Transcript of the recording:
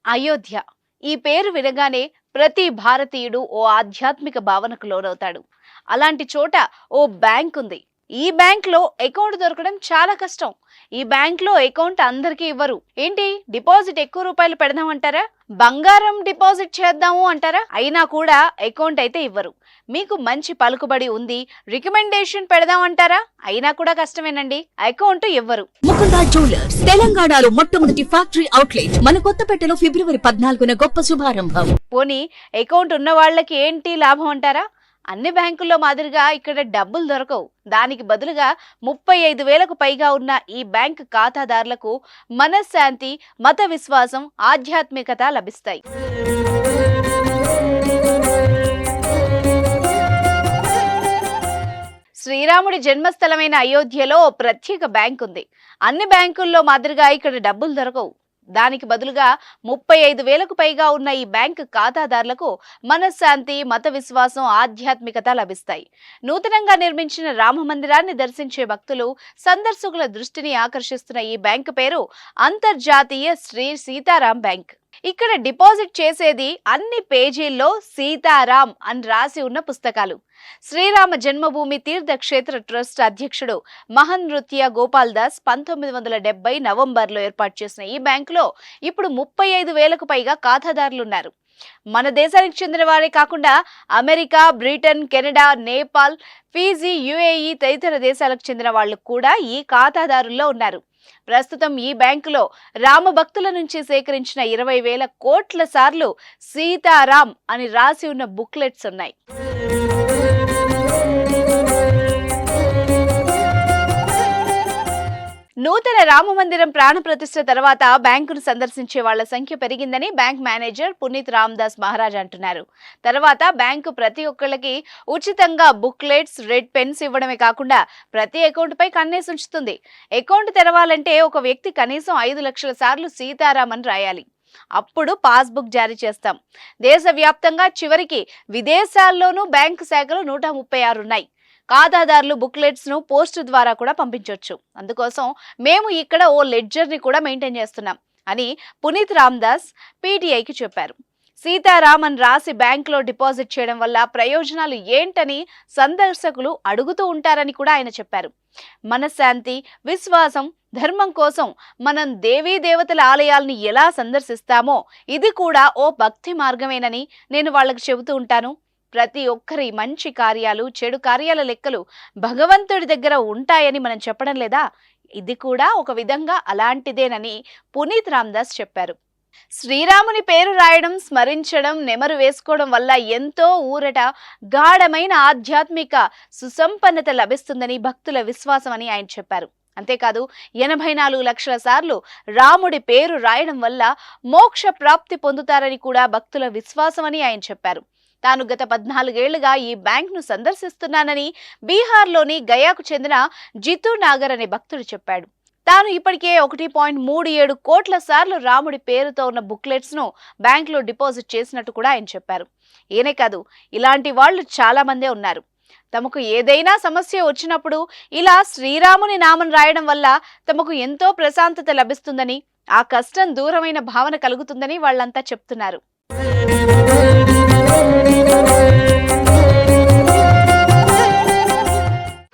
అయోధ్య ఈ పేరు వినగానే ప్రతి భారతీయుడు ఓ ఆధ్యాత్మిక భావనకు లోనవుతాడు. అలాంటి చోట ఓ బ్యాంక్ ఉంది. ఈ బ్యాంక్ లో అకౌంట్ దొరకడం చాలా కష్టం. ఈ బ్యాంక్ లో అకౌంట్ అందరికీ ఇవ్వరు. ఏంటి, డిపాజిట్ ఎక్కువ రూపాయలు పెడదాం అంటారా? బంగారం డిపాజిట్ చేద్దాము అంటారా? అయినా కూడా అకౌంట్ అయితే ఇవ్వరు. మీకు మంచి పలుకుబడి ఉంది, రికమెండేషన్ పెడదాం అంటారా? అయినా కూడా కష్టమేనండి, అకౌంట్ ఇవ్వరు. ముకుందా జ్యువెలర్స్ తెలంగాణలో మొట్టమొదటి ఫ్యాక్టరీ అవుట్లెట్ మన కొత్తపేటలో ఫిబ్రవరి 14న గొప్ప శుభారంభం. పోనీ అకౌంట్ ఉన్న వాళ్ళకి ఏంటి లాభం అంటారా? అన్ని బ్యాంకుల్లో మాదిరిగా ఇక్కడ డబ్బులు దొరకవు. దానికి బదులుగా 35,000కు పైగా ఉన్న ఈ బ్యాంక్ ఖాతాదారులకు మనశ్శాంతి, మత విశ్వాసం, ఆధ్యాత్మికత లభిస్తాయి. శ్రీరాముడి జన్మస్థలమైన అయోధ్యలో ఓ ప్రత్యేక బ్యాంక్ ఉంది. అన్ని బ్యాంకుల్లో మాదిరిగా ఇక్కడ డబ్బులు దొరకవు. దానికి బదులుగా 35,000కు పైగా ఉన్న ఈ బ్యాంకు ఖాతాదారులకు మనశ్శాంతి, మత విశ్వాసం, ఆధ్యాత్మికత లభిస్తాయి. నూతనంగా నిర్మించిన రామ మందిరాన్ని దర్శించే భక్తులు, సందర్శకుల దృష్టిని ఆకర్షిస్తున్న ఈ బ్యాంకు పేరు అంతర్జాతీయ శ్రీ సీతారాం బ్యాంక్. ఇక్కడ డిపాజిట్ చేసేది అన్ని పేజీల్లో సీతారాం అని రాసి ఉన్న పుస్తకాలు. శ్రీరామ జన్మభూమి తీర్థక్షేత్ర ట్రస్ట్ అధ్యక్షుడు మహన్ నృత్య గోపాల్ దాస్ 1970 నవంబర్లో ఏర్పాటు చేసిన ఈ బ్యాంకులో ఇప్పుడు 35,000కు పైగా ఖాతాదారులున్నారు. మన దేశానికి చెందిన వారే కాకుండా America, Britain, Canada, Nepal, Fiji, UAE తదితర దేశాలకు చెందిన వాళ్ళు కూడా ఈ ఖాతాదారుల్లో ఉన్నారు. ప్రస్తుతం ఈ బ్యాంకులో రామ భక్తుల నుంచి సేకరించిన 20,000 కోట్ల సార్లు సీతారాం అని రాసి ఉన్న బుక్లెట్స్ ఉన్నాయి. నూతన రామ మందిరం ప్రాణ ప్రతిష్ఠ తర్వాత బ్యాంకును సందర్శించే వాళ్ల సంఖ్య పెరిగిందని బ్యాంక్ మేనేజర్ పునీత్ రామదాస్ మహారాజ్ అంటున్నారు. తర్వాత బ్యాంకు ప్రతి ఒక్కళ్ళకి ఉచితంగా బుక్లెట్స్, రెడ్ పెన్స్ ఇవ్వడమే కాకుండా ప్రతి అకౌంట్ పై కన్నేసి ఉంచుతుంది. అకౌంట్ తెరవాలంటే ఒక వ్యక్తి కనీసం 5 లక్షల సార్లు సీతారాం అని రాయాలి. అప్పుడు పాస్బుక్ జారీ చేస్తాం. దేశవ్యాప్తంగా చివరికి విదేశాల్లోనూ బ్యాంకు శాఖలు 136 ఉన్నాయి. ఖాతాదారులు బుక్లెట్స్ ను పోస్ట్ ద్వారా కూడా పంపించవచ్చు. అందుకోసం మేము ఇక్కడ ఓ లెడ్జర్ ని కూడా మెయింటైన్ చేస్తున్నాం అని పునీత్ రామదాస్ పీటీఐకి చెప్పారు. సీతారాం అని రాసి బ్యాంకులో డిపాజిట్ చేయడం వల్ల ప్రయోజనాలు ఏంటని సందర్శకులు అడుగుతూ ఉంటారని కూడా ఆయన చెప్పారు. మనశ్శాంతి, విశ్వాసం, ధర్మం కోసం మనం దేవీ దేవతల ఆలయాల్ని ఎలా సందర్శిస్తామో ఇది కూడా ఓ భక్తి మార్గమేనని నేను వాళ్ళకి చెబుతూ ఉంటాను. ప్రతి ఒక్కరి మంచి కార్యాలు, చెడు కార్యాల లెక్కలు భగవంతుడి దగ్గర ఉంటాయని మనం చెప్పడం లేదా? ఇది కూడా ఒక విధంగా అలాంటిదేనని పునీత్ రామదాస్ చెప్పారు. శ్రీరాముని పేరు రాయడం, స్మరించడం, నెమరు వేసుకోవడం వల్ల ఎంతో ఊరట, గాఢమైన ఆధ్యాత్మిక సుసంపన్నత లభిస్తుందని భక్తుల విశ్వాసం అని ఆయన చెప్పారు. అంతేకాదు 84 లక్షల సార్లు రాముడి పేరు రాయడం వల్ల మోక్ష ప్రాప్తి పొందుతారని కూడా భక్తుల విశ్వాసం అని ఆయన చెప్పారు. తాను గత 14 ఏళ్లుగా ఈ బ్యాంక్ ను సందర్శిస్తున్నానని బీహార్లోని గయాకు చెందిన జితూ నాగర్ అనే భక్తుడు చెప్పాడు. తాను ఇప్పటికే 1.37 కోట్ల సార్లు రాముడి పేరుతో ఉన్న బుక్లెట్స్ ను బ్యాంక్ లో డిపాజిట్ చేసినట్టు కూడా ఆయన చెప్పారు. ఈయనే కాదు, ఇలాంటి వాళ్ళు చాలా మందే ఉన్నారు. తమకు ఏదైనా సమస్య వచ్చినప్పుడు ఇలా శ్రీరాముని నామం రాయడం వల్ల తమకు ఎంతో ప్రశాంతత లభిస్తుందని, ఆ కష్టం దూరమైన భావన కలుగుతుందని వాళ్ళంతా చెప్తున్నారు.